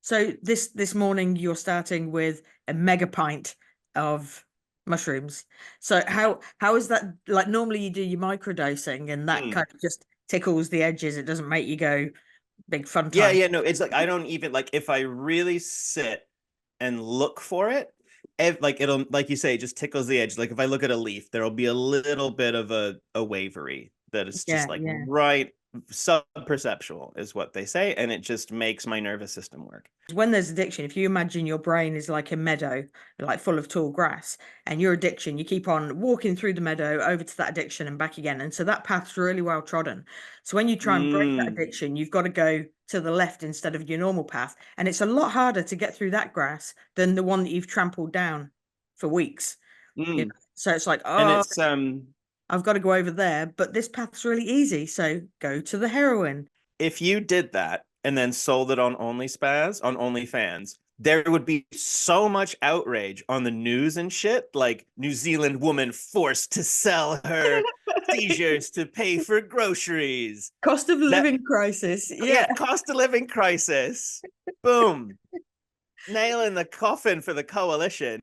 So this morning you're starting with a mega pint of mushrooms. So how is that, like, normally you do your microdosing and that Mm. kind of just tickles the edges. It doesn't make you go big fun Yeah, time. yeah, no, it's like I don't even like if I really sit and look for it, like it'll like you say, it just tickles the edge. Like if I look at a leaf, there'll be a little bit of a wavery that is just Yeah, like yeah. right sub-perceptual is what they say, and it just makes my nervous system work. When there's addiction, if you imagine your brain is like a meadow, like full of tall grass, and your addiction, you keep on walking through the meadow over to that addiction and back again. And so that path's really well trodden. So when you try and break that Mm, addiction, you've got to go to the left instead of your normal path. And it's a lot harder to get through that grass than the one that you've trampled down for weeks. You know? mm. So it's like, And oh, it's I've got to go over there, but this path's really easy. So go to the heroin. if you did that and then sold it on OnlyFans, there would be so much outrage on the news and shit, like New Zealand woman forced to sell her seizures to pay for groceries. Cost of That living crisis. yeah, Yeah. cost of living crisis. Boom. Nail in the coffin for the coalition.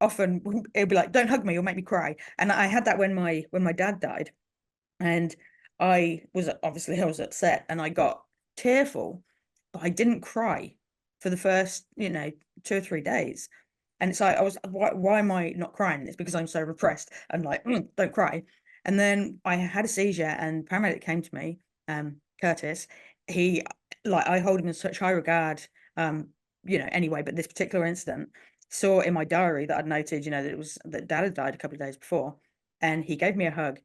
Often it'll be like, don't hug me, you'll make me cry. And I had that when my dad died, and I was upset and I got tearful, but I didn't cry for the first 2 or 3 days. And it's like, why am I not crying? It's because I'm so repressed and like, don't cry. And then I had a seizure and paramedic came to me, Curtis. He, like, I hold him in such high regard, anyway, but this particular incident, saw in my diary that I'd noted, that dad had died a couple of days before, and he gave me a hug.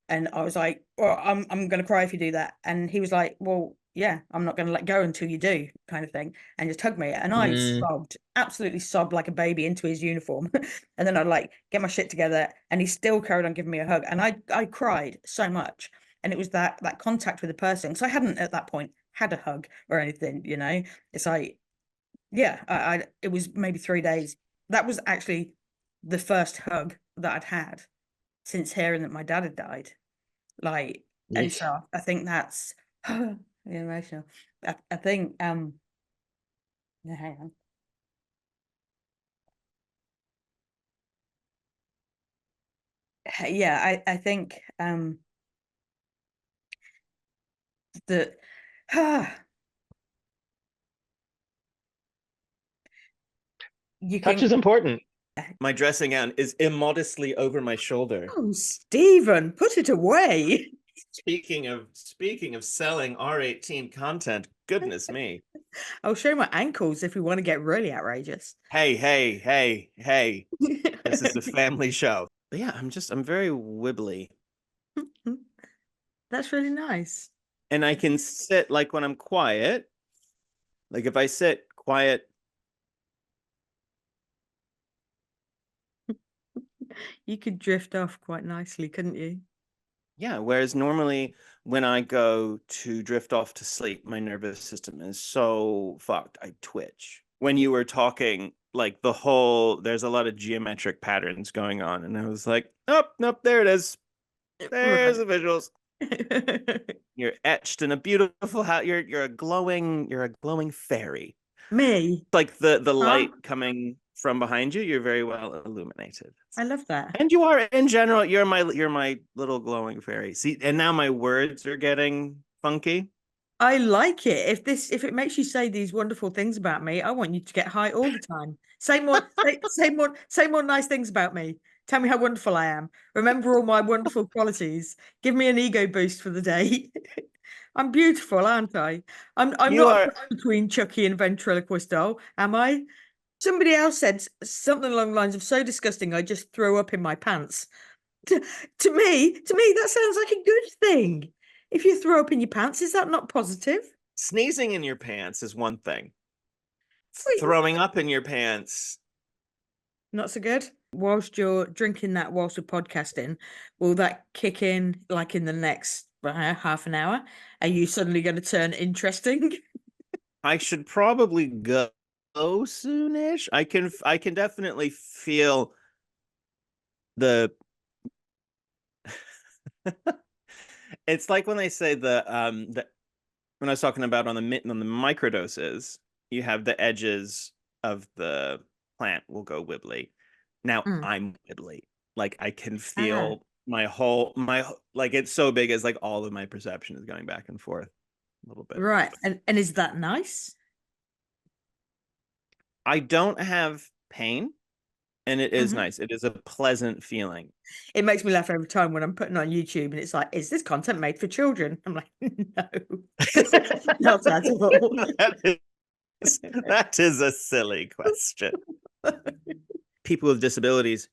And I was like, well, I'm gonna cry if you do that. And he was like, well, yeah, I'm not gonna let go until you do, kind of thing. And just hugged me. And I Mm. sobbed, absolutely sobbed like a baby into his uniform. And then I'd like get my shit together, and he still carried on giving me a hug. And I cried so much. And it was that contact with the person. So I hadn't at that point had a hug or anything. It's like, yeah, I it was maybe 3 days. That was actually the first hug that I'd had since hearing that my dad had died. Like, and Yeesh. so I think that's emotional. I think yeah, hang on. Yeah, I think that you Touch can. is important. My dressing gown is immodestly over my shoulder. Oh, Stephen, put it away. Speaking of selling R18 content, goodness me. I'll show my ankles if we want to get really outrageous. Hey, hey, hey, hey. This is a family show. But yeah, I'm very wibbly. That's really nice. And I can sit like when I'm quiet. Like if I sit quiet, You could drift off quite nicely, couldn't you? yeah. Whereas normally when I go to drift off to sleep, my nervous system is so fucked. I twitch. When you were talking, like there's a lot of geometric patterns going on. And I was like, oh, nope, there it is. There's Right. the visuals. You're etched in a beautiful house. You're a glowing fairy. Me? Like the Huh? light coming from behind you, you're very well illuminated. I love that. And you are in general, you're my little glowing fairy. See, and now my words are getting funky. I like it. If it makes you say these wonderful things about me, I want you to get high all the time. Say more nice things about me. Tell me how wonderful I am. Remember all my wonderful qualities. Give me an ego boost for the day. I'm beautiful, aren't I? I'm You not a are cross between Chucky and ventriloquist doll, am I? Somebody else said something along the lines of so disgusting I just throw up in my pants. To, to me, that sounds like a good thing. If you throw up in your pants, is that not positive? sneezing in your pants is one thing. Wait, Throwing up in your pants. not so good. Whilst you're drinking that, whilst we're podcasting, will that kick in like in the next half an hour? Are you suddenly going to turn interesting? I should probably go soonish. I can definitely feel the it's like when they say the when I was talking about on the microdoses, you have the edges of the plant will go wibbly. Now Mm. I'm wibbly. Like I can Ah, feel like it's so big as like all of my perception is going back and forth a little bit. right. And is that nice? I don't have pain, and it is Mhm. nice. It is a pleasant feeling. It makes me laugh every time when I'm putting on YouTube and it's like, is this content made for children? I'm like, no, not at all. That that is a silly question. People with disabilities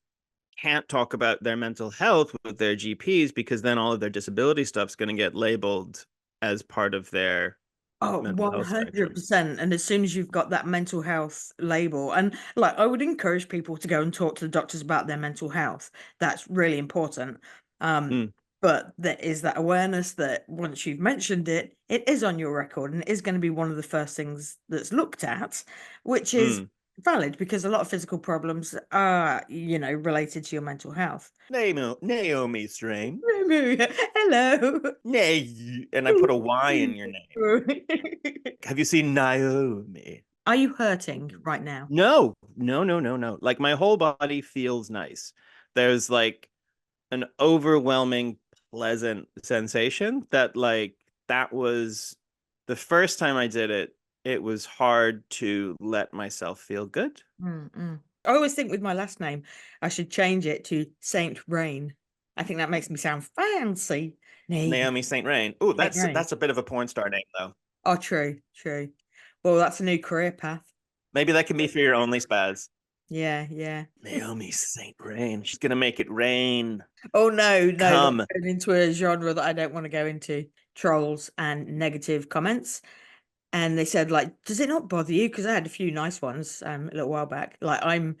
can't talk about their mental health with their GPs because then all of their disability stuff's going to get labeled as part of their Oh, mental health spectrum. 100%. And as soon as you've got that mental health label, and like I would encourage people to go and talk to the doctors about their mental health. That's really important. Um, Mm, but there is that awareness that once you've mentioned it, it is on your record and it is going to be one of the first things that's looked at, which is mm. valid because a lot of physical problems are, related to your mental health. Naomi Strain. Hello. Nay. And I put a Y in your name. Have you seen Naomi? Are you hurting right now? No, no, no, no, no. Like my whole body feels nice. There's like an overwhelming pleasant sensation that was the first time I did it, it was hard to let myself feel good. Mm. I always think with my last name, I should change it to Saint Rain. I think that makes me sound fancy. Nee, Naomi St. Rain. Oh, Saint that's Rain. that's a bit of a porn star name though. Oh, true, true. Well, that's a new career path. Maybe that can be for your only spaz. Yeah, yeah. Naomi St. Rain. She's gonna make it rain. Oh no, no, that's Come. going into a genre that I don't want to go into. Trolls and negative comments. And they said, like, does it not bother you? Because I had a few nice ones a little while back. Like I'm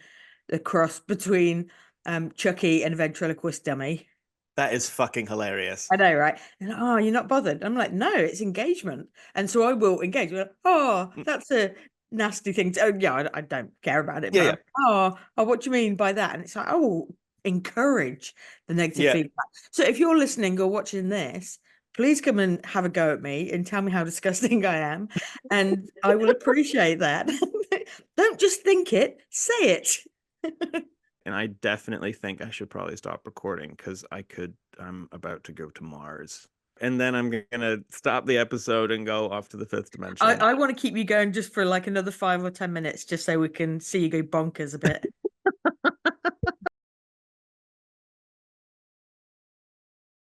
the cross between Chucky and ventriloquist dummy. That is fucking hilarious. I know, right? And oh, you're not bothered. I'm like, no, it's engagement. And so I will engage. Like, oh, Mm, that's a nasty thing to, oh, yeah, I don't care about it, yeah, but yeah. what do you mean by that? And it's like, oh, encourage the negative Yeah. feedback. So if you're listening or watching this, please come and have a go at me and tell me how disgusting I am. And I will appreciate that. Don't just think it, say it. And I definitely think I should probably stop recording because I'm about to go to Mars. And then I'm gonna stop the episode and go off to the fifth dimension. I want to keep you going just for like another 5 or 10 minutes, just so we can see you go bonkers a bit.